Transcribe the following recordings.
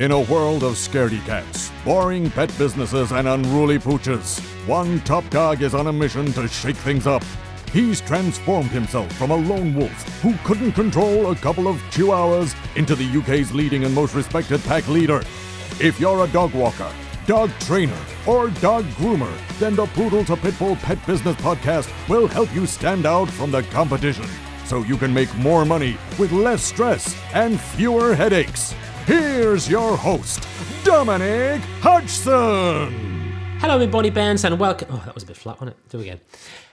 In a world of scaredy cats, boring pet businesses and unruly pooches, one top dog is on a mission to shake things up. He's transformed himself from a lone wolf who couldn't control a couple of chihuahuas into the UK's leading and most respected pack leader. If you're a dog walker, dog trainer, or dog groomer, then the Poodle to Pitbull Pet Business Podcast will help you stand out from the competition so you can make more money with less stress and fewer headaches. Here's your host, Dominic Hodgson. Hello, my bonny bands, and welcome. Oh, that was a bit flat, wasn't it? Do it again.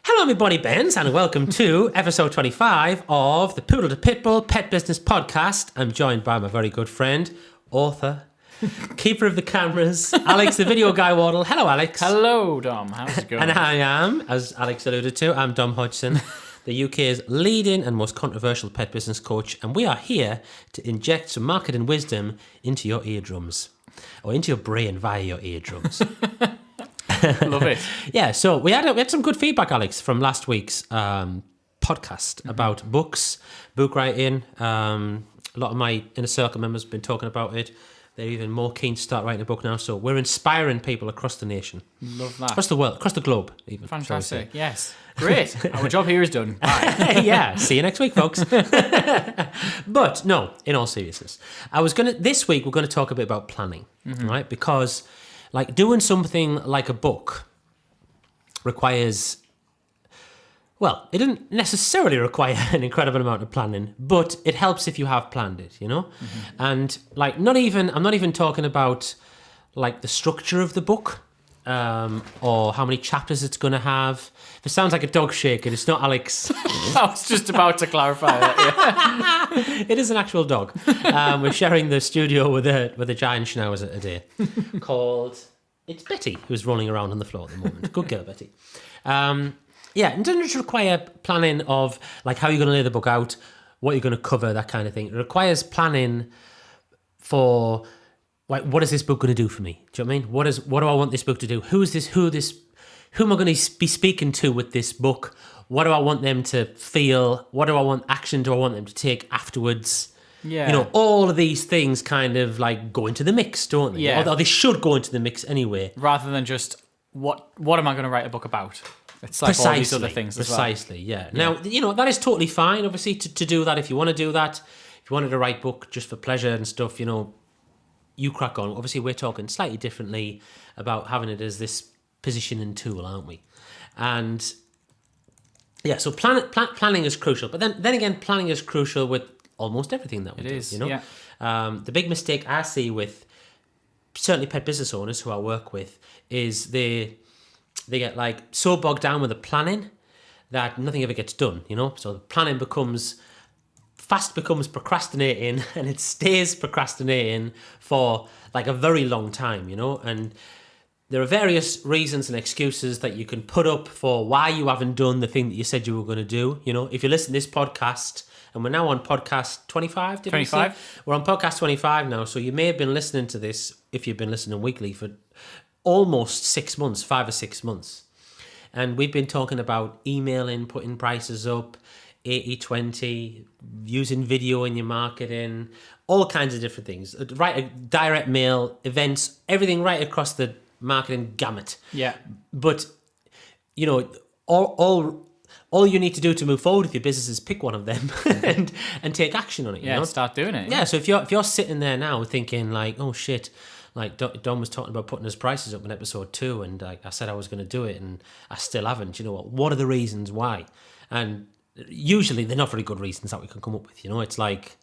Hello, my bonny bands, and welcome to episode 25 of the Poodle to Pitbull Pet Business Podcast. I'm joined by my very good friend, author, keeper of the cameras, Alex, the video guy Waddle. Hello, Alex. Hello, Dom. How's it going? And I am, as Alex alluded to, I'm Dom Hodgson, the UK's leading and most controversial pet business coach, and we are here to inject some marketing wisdom into your eardrums, or into your brain via your eardrums. Love it. Yeah, so we had some good feedback, Alex, from last week's podcast about books, book writing. A lot of my inner circle members have been talking about it. They're even more keen to start writing a book now. So we're inspiring people across the nation. Love that. Across the world, across the globe, even. Fantastic. Yes. Great. Our job here is done. Bye. Yeah, see you next week, folks. But no, in all seriousness, this week we're going to talk a bit about planning, right? Because like doing something like a book requires, well, it doesn't necessarily require an incredible amount of planning, but it helps if you have planned it, you know? And like I'm not even talking about like the structure of the book, or how many chapters it's going to have. If it sounds like a dog shaking, it's not Alex. I was just about to clarify that. Yeah. It is an actual dog. We're sharing the studio with a giant schnauz a day called, it's Betty, who's rolling around on the floor at the moment. Good girl, Betty. Yeah, it doesn't just require planning of like how you're going to lay the book out, what you're going to cover, that kind of thing. It requires planning for like, what is this book going to do for me? Do you know what I mean? What do I want this book to do? Who am I going to be speaking to with this book? What do I want them to feel? What action do I want them to take afterwards? Yeah. You know, all of these things kind of like go into the mix, don't they? Yeah. Or they should go into the mix anyway. Rather than just, what am I going to write a book about? It's like all these other things as well. Precisely, yeah. Now, you know, that is totally fine, obviously, to do that if you want to do that. If you wanted to write book just for pleasure and stuff, you know, you crack on. Obviously, we're talking slightly differently about having it as this positioning tool, aren't we? And yeah, so planning is crucial. But then again, planning is crucial with almost everything that we do. It is, you know? yeah. The big mistake I see with certainly pet business owners who I work with is they get like so bogged down with the planning that nothing ever gets done, you know? So the planning becomes procrastinating, and it stays procrastinating for like a very long time, you know? And there are various reasons and excuses that you can put up for why you haven't done the thing that you said you were going to do. You know, if you listen to this podcast, and we're now on podcast 25, 25. We're on podcast 25 now, so you may have been listening to this, if you've been listening weekly, for almost 6 months, 5 or 6 months. And we've been talking about emailing, putting prices up, 80-20, using video in your marketing, all kinds of different things. Direct mail, events, everything right across the marketing gamut. Yeah. But, you know, all you need to do to move forward with your business is pick one of them and take action on it. Yeah, you know? start doing it. Yeah, so if you're sitting there now thinking like, oh shit, like Don was talking about putting his prices up in episode 2, and I said I was going to do it, and I still haven't. You know what are the reasons why? And usually they're not very good reasons that we can come up with. You know, it's like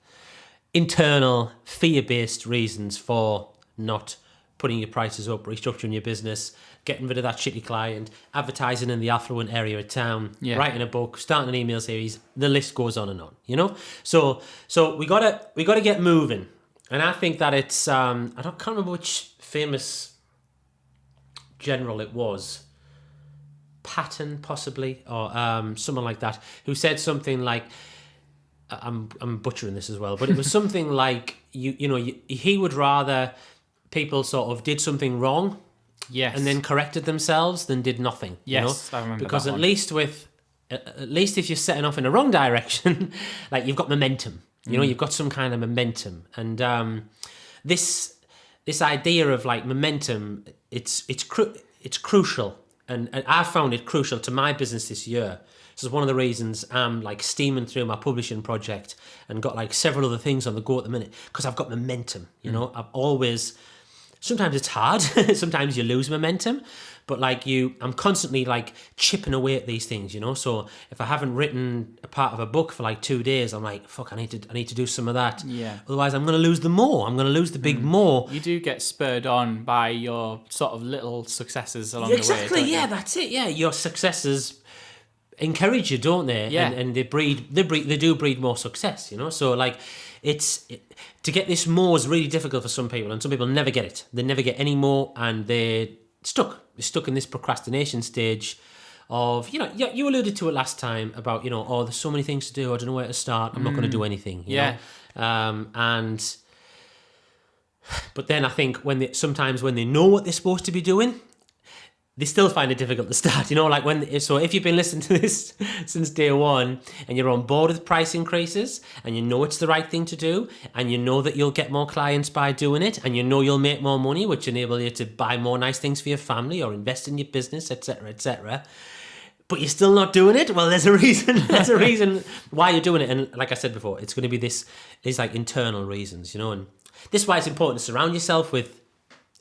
internal fear-based reasons for not putting your prices up, restructuring your business, getting rid of that shitty client, advertising in the affluent area of town, writing a book, starting an email series. The list goes on and on. You know, so we gotta get moving. And I think that it's can't remember which famous general it was, Patton possibly, or someone like that, who said something like, I'm butchering this as well, but it was something like he would rather people sort of did something wrong, yes, and then corrected themselves than did nothing. Yes, you know? I remember because that at one. at least if you're setting off in the wrong direction, like you've got momentum. You know, you've got some kind of momentum, and this this idea of like momentum, it's crucial, and I found it crucial to my business this year. This is one of the reasons I'm like steaming through my publishing project and got like several other things on the go at the minute, because I've got momentum. You know, I've always. Sometimes it's hard. Sometimes you lose momentum, but like I'm constantly like chipping away at these things, you know. So if I haven't written a part of a book for like 2 days, I'm like, fuck, I need to do some of that. Yeah. Otherwise, I'm going to lose the more. I'm going to lose the big more. You do get spurred on by your sort of little successes along Exactly. the way. Yeah, that's it. Yeah, your successes encourage you, don't they? Yeah. And they do breed more success, you know. So like, to get this more is really difficult for some people, and some people never get it. They never get any more, and they're stuck. They're stuck in this procrastination stage of, you know, you alluded to it last time about, you know, oh, there's so many things to do, I don't know where to start, I'm not going to do anything. You know? But then I think sometimes when they know what they're supposed to be doing, they still find it difficult to start, you know, like if you've been listening to this since day one and you're on board with price increases and you know it's the right thing to do and you know that you'll get more clients by doing it and you know you'll make more money, which enable you to buy more nice things for your family or invest in your business, etc., but you're still not doing it, well, there's a reason why you're doing it. And like I said before, it's going to be these like internal reasons, you know, and this is why it's important to surround yourself with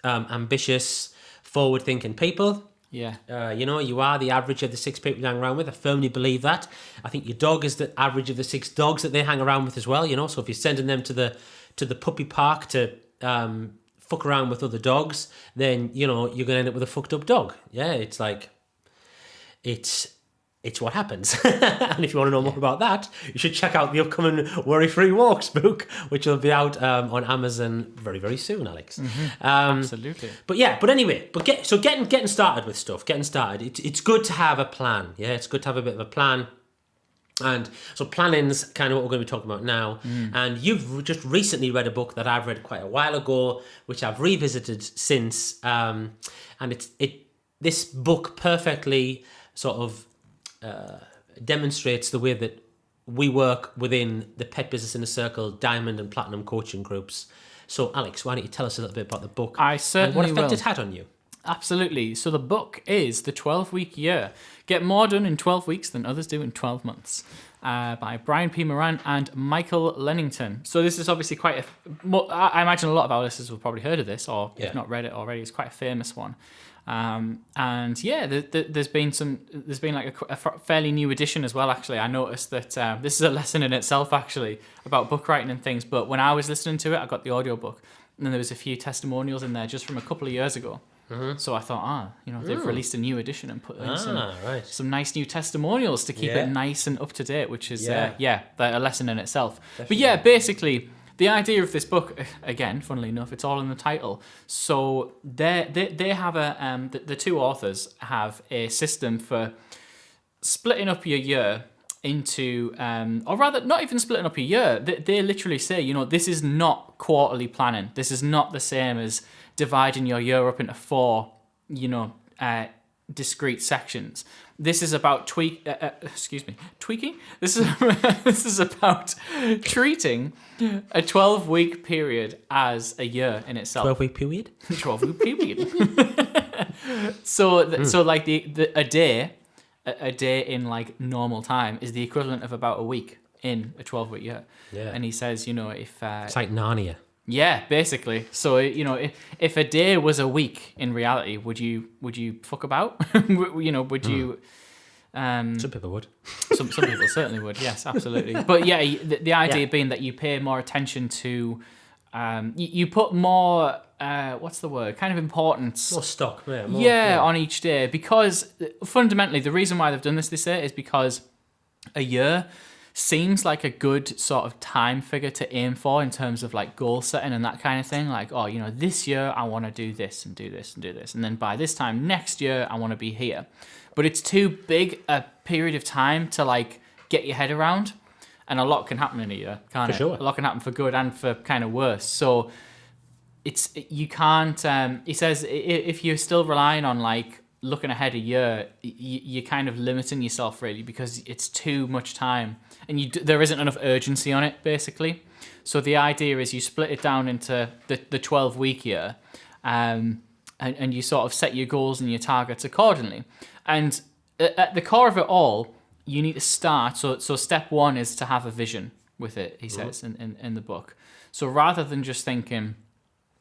ambitious, forward-thinking people. Yeah. You know, you are the average of the 6 people you hang around with. I firmly believe that. I think your dog is the average of the 6 dogs that they hang around with as well, you know. So if you're sending them to the puppy park to fuck around with other dogs, then, you know, you're going to end up with a fucked up dog. Yeah, it's like, it's what happens. And if you want to know more about that, you should check out the upcoming Worry Free Walks book, which will be out on Amazon very, very soon, Alex. Absolutely. But anyway, getting started with stuff, it's good to have a plan. Yeah, it's good to have a bit of a plan. And so planning's kind of what we're going to be talking about now. And you've just recently read a book that I've read quite a while ago, which I've revisited since. And this book perfectly sort of demonstrates the way that we work within the Pet Business Inner Circle, Diamond and Platinum coaching groups. So, Alex, why don't you tell us a little bit about the book? I certainly and what effect will. it had on you? Absolutely. So the book is The 12-Week Year. Get more done in 12 weeks than others do in 12 months. By Brian P. Moran and Michael Lennington. So this is obviously quite I imagine a lot of our listeners have probably heard of this, or if not read it already. It's quite a famous one. And yeah, there's been like a fairly new edition as well. Actually, I noticed that this is a lesson in itself, actually, about book writing and things. But when I was listening to it, I got the audiobook, and then there was a few testimonials in there just from a couple of years ago. So I thought, they've released a new edition and put in some nice new testimonials to keep it nice and up to date, which is a lesson in itself. Definitely. But yeah, basically, the idea of this book, again, funnily enough, it's all in the title. So they have the two authors have a system for splitting up your year into, or rather, not even splitting up your year. They literally say, this is not quarterly planning. This is not the same as dividing your year up into 4, discrete sections. This is about tweaking. This is about treating a 12-week period as a year in itself. 12-week period. 12-week period. So like a day in like normal time is the equivalent of about a week in a 12-week year. Yeah. And he says, if it's like Narnia. Yeah, basically. So, if a day was a week in reality, would you fuck about? Would you? Some people would. Some people certainly would. Yes, absolutely. But yeah, the idea being that you pay more attention to, you put more. What's the word? Kind of importance. More stock. On each day, because fundamentally the reason why they've done this year is because a year seems like a good sort of time figure to aim for in terms of like goal setting and that kind of thing. Like, this year I want to do this and do this and do this. And then by this time next year, I want to be here. But it's too big a period of time to like get your head around. And a lot can happen in a year, can't it? Sure. A lot can happen for good and for kind of worse. So you can't, he says, if you're still relying on like looking ahead a year, you're kind of limiting yourself really, because it's too much time and there isn't enough urgency on it, basically. So the idea is you split it down into the 12-week year, and you sort of set your goals and your targets accordingly. And at the core of it all, you need to start. So step one is to have a vision with it, he says in the book. So rather than just thinking,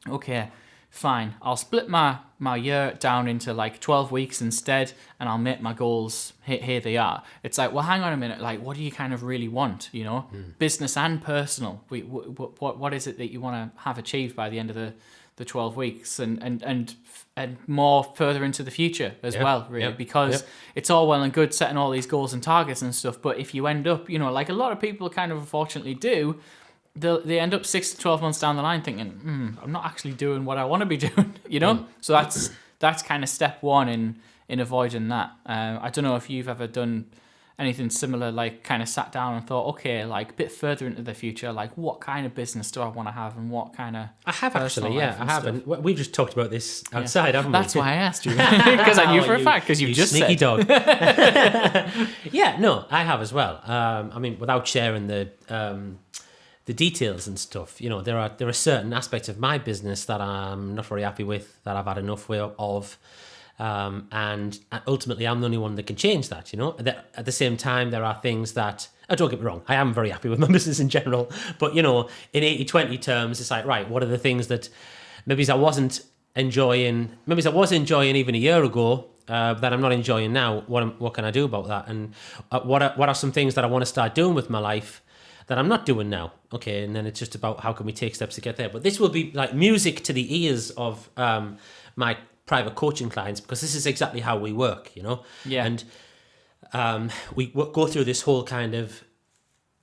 okay, fine, I'll split my year down into like 12 weeks instead, and I'll make my goals, here they are. It's like, well, hang on a minute, like, what do you kind of really want, you know? Business and personal. What is it that you want to have achieved by the end of the 12 weeks, and more further into the future as well, really, because it's all well and good setting all these goals and targets and stuff, but if you end up, you know, like a lot of people kind of unfortunately do, they end up 6 to 12 months down the line thinking, I'm not actually doing what I want to be doing, you know? So that's kind of step one in avoiding that. I don't know if you've ever done anything similar, like kind of sat down and thought, okay, like a bit further into the future, like what kind of business do I want to have, and what kind of... I have actually, I have. And we've just talked about this outside, haven't we? That's why I asked you, because I knew for a fact, because you just sneaky said. dog. Yeah, no, I have as well. I mean, without sharing the details and stuff, you know, there are certain aspects of my business that I'm not very happy with, that I've had enough of. And ultimately, I'm the only one that can change that, you know. At the same time, there are things that, don't get me wrong, I am very happy with my business in general. But, you know, in 80-20 terms, it's like, right, what are the things that maybe I was enjoying even a year ago that I'm not enjoying now? What can I do about that? And what are some things that I want to start doing with my life that I'm not doing now? Okay, and then it's just about how can we take steps to get there. But this will be like music to the ears of my private coaching clients, because this is exactly how we work, you know. And we go through this whole kind of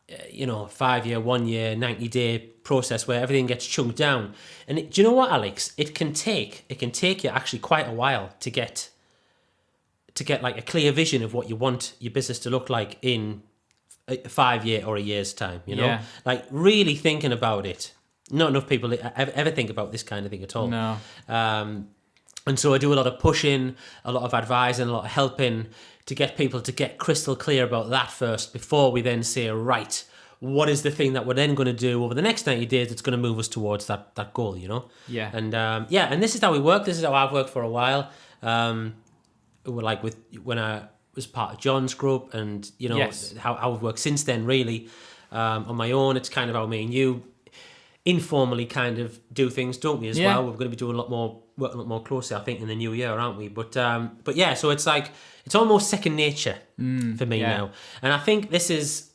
5-year, 1 year, 90-day process where everything gets chunked down. And do you know what, Alex, it can take you actually quite a while to get like a clear vision of what you want your business to look like in a 5-year or a year's time, you know. Like really thinking about it. Not enough people ever think about this kind of thing at all. No. And so I do a lot of pushing, a lot of advising, a lot of helping to get people to get crystal clear about that first, before we then say, right, what is the thing that we're then going to do over the next 90 days that's going to move us towards that goal, you know? Yeah. And and this is how we work. This is how I've worked for a while. Like when I was part of John's group, and, you know, how I've worked since then, really. On my own, it's kind of how me and you informally kind of do things, don't we, as well? We're going to be doing working a lot more closely, I think, in the new year, aren't we? But yeah, so it's like, it's almost second nature for me now. And I think this is,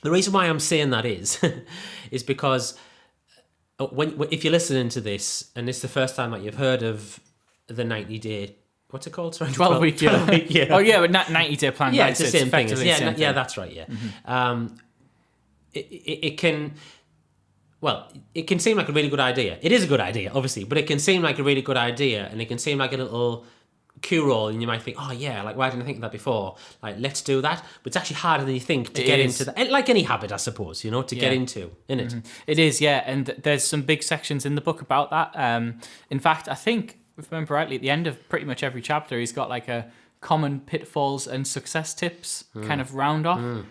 the reason why I'm saying that is because if you're listening to this, and it's the first time that you've heard of the 90-day, what's it called? Sorry, 12-week year. 12-week year. Oh, yeah, but 90-day plan. Yeah, it's the same thing. Same Yeah, that's right, yeah. Mm-hmm. It can... Well, it can seem like a really good idea. It is a good idea, obviously, but it can seem like a really good idea, and it can seem like a little cure-all, and you might think, oh yeah, like, why didn't I think of that before? Like, let's do that. But it's actually harder than you think to get into that. Like any habit, I suppose, you know, to get into, isn't it? It is, yeah, and there's some big sections in the book about that. In fact, I think, if I remember rightly, at the end of pretty much every chapter, he's got like a common pitfalls and success tips kind of round off,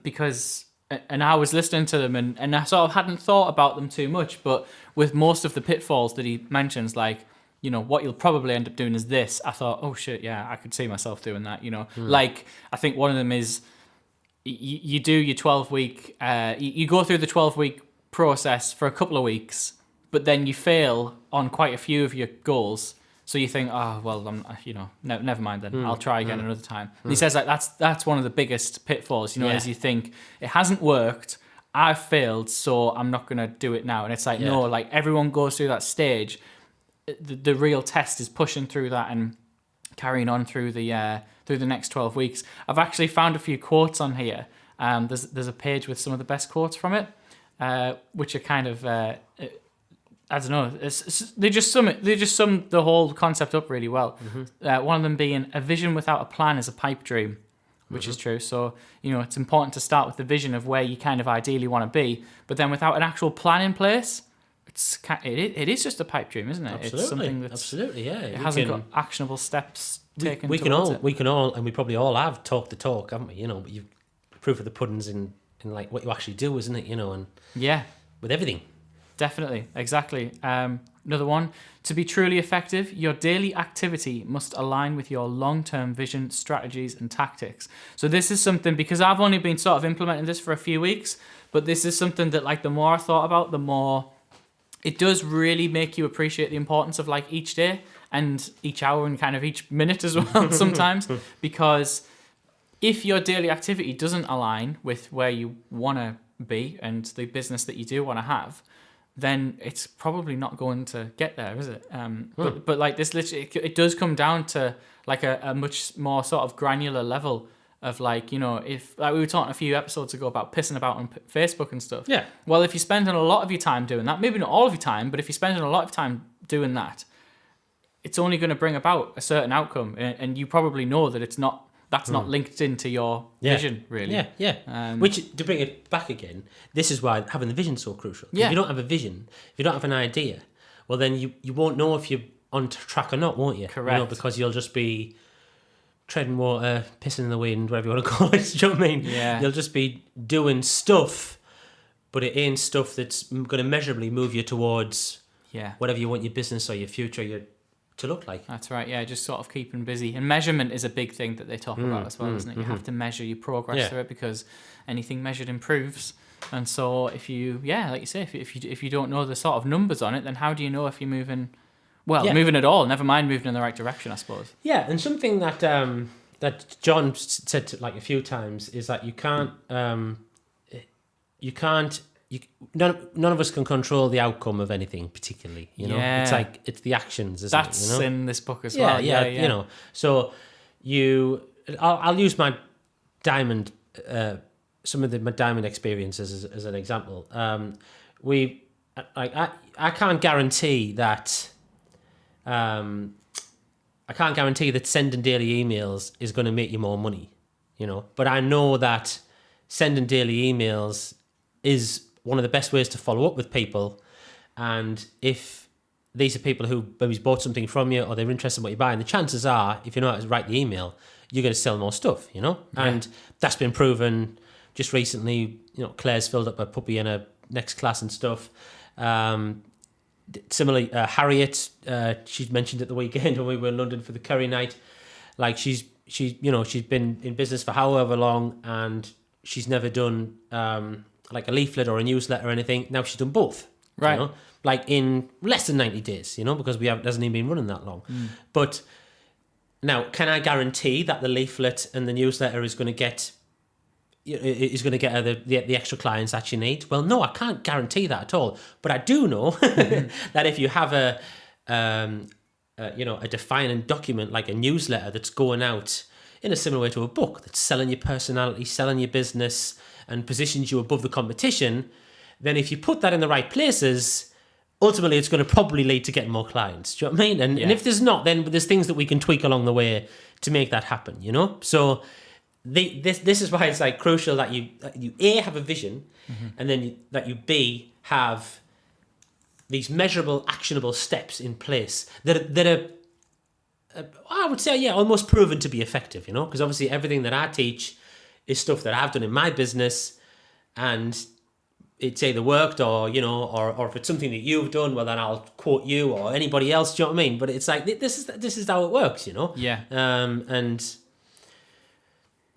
because... And I was listening to them, and I sort of hadn't thought about them too much, but with most of the pitfalls that he mentions, like, you know, what you'll probably end up doing is this, I thought, oh shit, yeah, I could see myself doing that, you know. Like, I think one of them is, you do your 12-week, you go through the 12-week process for a couple of weeks, but then you fail on quite a few of your goals. So you think, oh, well, never mind then. I'll try again another time. And he says like that's one of the biggest pitfalls, you know, as you think, it hasn't worked, I've failed, so I'm not going to do it now. And it's like, no, like everyone goes through that stage. The real test is pushing through that and carrying on through the next 12 weeks. I've actually found a few quotes on here. There's a page with some of the best quotes from it, which are kind of... I don't know. They just sum the whole concept up really well. One of them being, a vision without a plan is a pipe dream, which is true. So, you know, it's important to start with the vision of where you kind of ideally want to be, but then without an actual plan in place, it is just a pipe dream, isn't it? Absolutely. It's something that's absolutely, yeah. It hasn't got actionable steps taken. We can all, and we probably all have talked the talk, haven't we? You know, but proof of the pudding's in like what you actually do, isn't it? You know, and Yeah, with everything. definitely. Exactly. Another one. To be truly effective, your daily activity must align with your long-term vision, strategies, and tactics. So this is something, because I've only been sort of implementing this for a few weeks, but this is something that, like, the more I thought about, the more it does really make you appreciate the importance of, like, each day and each hour and kind of each minute as well sometimes, because if your daily activity doesn't align with where you want to be and the business that you do want to have, then it's probably not going to get there, is it? But like this, literally, it does come down to like a much more sort of granular level of, like, you know, if, like we were talking a few episodes ago about pissing about on Facebook and stuff. Yeah. Well, if you're spending a lot of your time doing that, maybe not all of your time, but if you're spending a lot of time doing that, it's only going to bring about a certain outcome, and you probably know that that's not linked into your vision, really. Yeah. Which, to bring it back again, this is why having the vision is so crucial. Yeah. If you don't have a vision, if you don't have an idea, well, then you won't know if you're on track or not, won't you? Correct. You know, because you'll just be treading water, pissing in the wind, whatever you want to call it. Do you know what I mean? Yeah. You'll just be doing stuff, but it ain't stuff that's going to measurably move you towards whatever you want your business or your future to look like. That's right, yeah, just sort of keeping busy. And measurement is a big thing that they talk about as well, isn't it? You have to measure your progress through it, because anything measured improves. And so if you, like you say, if you don't know the sort of numbers on it, then how do you know if you're moving, moving at all, never mind moving in the right direction, I suppose. Yeah, and something that that John said like a few times is that none of us can control the outcome of anything particularly, you know. It's like, it's the actions, isn't That's it? You know? in this book as well. Yeah, you know. So I'll use my diamond, some of my diamond experiences as an example. I can't guarantee that. I can't guarantee that sending daily emails is going to make you more money, you know. But I know that sending daily emails is one of the best ways to follow up with people. And if these are people who maybe bought something from you or they're interested in what you're buying, the chances are, if you know how to write the email, you're going to sell more stuff, you know? Yeah. And that's been proven just recently. You know, Claire's filled up a puppy in her next class and stuff. Similarly, Harriet, she mentioned at the weekend when we were in London for the curry night, like she's been in business for however long, and she's never done like a leaflet or a newsletter or anything. Now she's done both, right? You know? Like in less than 90 days, you know, because it hasn't even been running that long. But now, can I guarantee that the leaflet and the newsletter is going to get her the extra clients that you need? Well, no, I can't guarantee that at all. But I do know that if you have a defining document like a newsletter that's going out in a similar way to a book, that's selling your personality, selling your business, and positions you above the competition, then if you put that in the right places, ultimately it's going to probably lead to getting more clients. Do you know what I mean? And if there's not, then there's things that we can tweak along the way to make that happen, you know? So this is why it's like crucial that you A, have a vision, and then that you B, have these measurable, actionable steps in place that are I would say, almost proven to be effective, you know? Because obviously everything that I teach is stuff that I've done in my business, and it's either worked or, you know, or if it's something that you've done, well, then I'll quote you or anybody else. Do you know what I mean? But it's like, this is how it works, you know? Yeah. And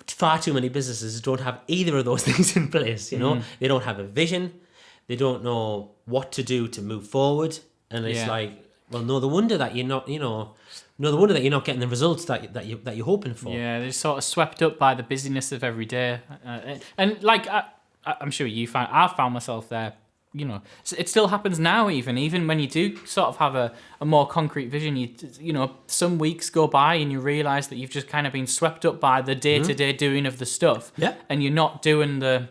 far too many businesses don't have either of those things in place, you know? They don't have a vision. They don't know what to do to move forward. And it's like, well, no wonder that you're not, you know, no wonder that you're not getting the results that you're hoping for. Yeah, they're sort of swept up by the busyness of every day. And like, I'm sure I've found myself there, you know. It still happens now, even when you do sort of have a more concrete vision. You know, some weeks go by and you realise that you've just kind of been swept up by the day-to-day doing of the stuff. Yeah. And you're not doing the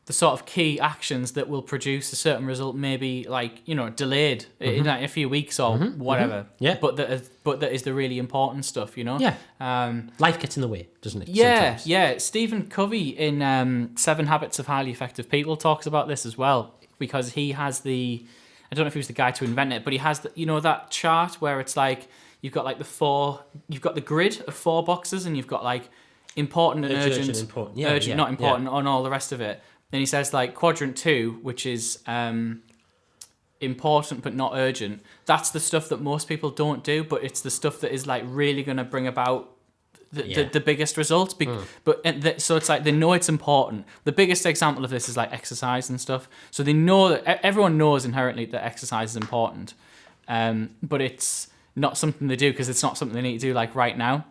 sort of key actions that will produce a certain result, maybe like, you know, delayed in like a few weeks or whatever. Yeah. But that is the really important stuff, you know? Yeah. Life gets in the way, doesn't it? Yeah, sometimes? Yeah. Stephen Covey in 7 Habits of Highly Effective People talks about this as well, because he has I don't know if he was the guy to invent it, but he has you know, that chart where it's like, you've got like you've got the grid of 4 boxes, and you've got like important and urgent, important. Yeah, urgent, not important, on all the rest of it. Then he says like quadrant 2, which is important but not urgent. That's the stuff that most people don't do, but it's the stuff that is like really going to bring about the biggest results. So it's like they know it's important. The biggest example of this is like exercise and stuff. So they know that everyone knows inherently that exercise is important, but it's not something they do because it's not something they need to do like right now.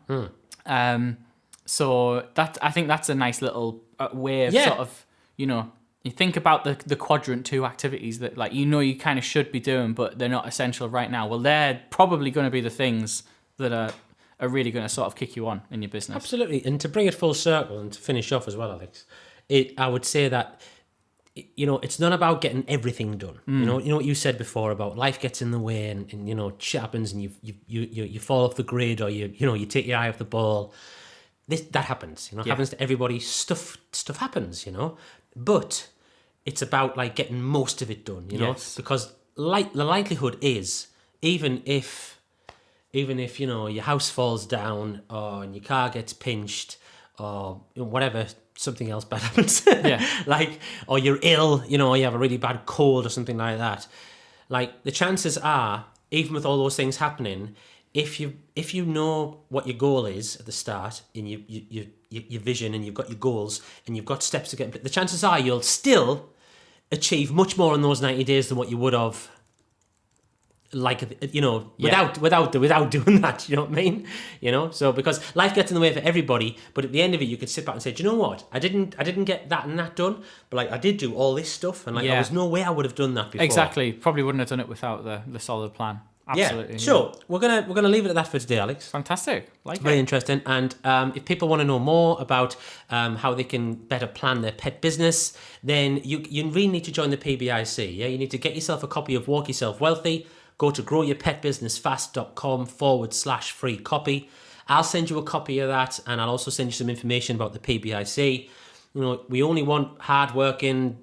So that, I think that's a nice little way of sort of, you know, you think about the quadrant 2 activities that like, you know, you kind of should be doing, but they're not essential right now. Well, they're probably going to be the things that are really going to sort of kick you on in your business. Absolutely. And to bring it full circle and to finish off as well, Alex, I would say that, you know, it's not about getting everything done. You know what you said before about life gets in the way and you know, shit happens and you fall off the grid or you take your eye off the ball. That happens, you know, happens to everybody. Stuff happens, you know, but it's about like getting most of it done, you know, because the likelihood is even if you know your house falls down or your car gets pinched or whatever, something else bad happens, like, or you're ill, you know, or you have a really bad cold or something like that, like the chances are, even with all those things happening, if you know what your goal is at the start and your vision and you've got your goals and you've got steps to get, the chances are you'll still achieve much more in those 90 days than what you would have, like, you know, without doing that, you know what I mean? You know, so because life gets in the way for everybody, but at the end of it, you could sit back and say, do you know what? I didn't get that and that done, but like I did do all this stuff, and like there was no way I would have done that before. Exactly, probably wouldn't have done it without the solid plan. Absolutely. Yeah. So we're gonna leave it at that for today, Alex. Fantastic. Very interesting. And if people want to know more about how they can better plan their pet business, then you really need to join the PBIC. Yeah, you need to get yourself a copy of Walk Yourself Wealthy. Go to growyourpetbusinessfast.com/free copy. I'll send you a copy of that, and I'll also send you some information about the PBIC. You know, we only want hardworking,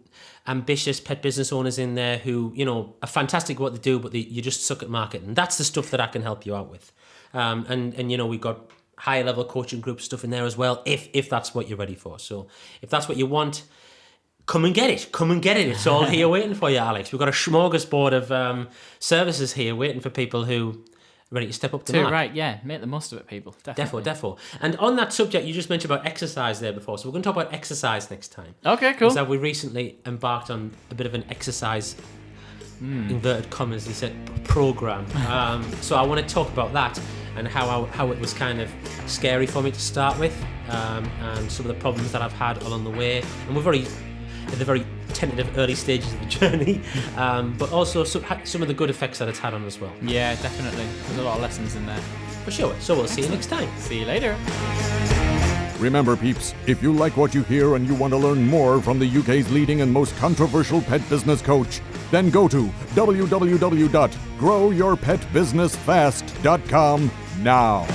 ambitious pet business owners in there who, you know, are fantastic at what they do, but you just suck at marketing. That's the stuff that I can help you out with. And you know, we've got higher level coaching group stuff in there as well, if that's what you're ready for. So if that's what you want, come and get it. It's all here waiting for you, Alex. We've got a smorgasbord of services here waiting for people who are ready to step up to the mark. Right, yeah. Make the most of it, people. Definitely. Defo. And on that subject, you just mentioned about exercise there before, so we're going to talk about exercise next time. Okay, cool. So we recently embarked on a bit of an exercise, inverted commas, he said, program. So I want to talk about that and how it was kind of scary for me to start with, and some of the problems that I've had along the way. And we're at the very tentative early stages of the journey, but also some of the good effects that it's had on us as well. Yeah, definitely. There's a lot of lessons in there. For sure. So we'll see you next time. See you later. Remember, peeps, if you like what you hear and you want to learn more from the UK's leading and most controversial pet business coach, then go to www.growyourpetbusinessfast.com now.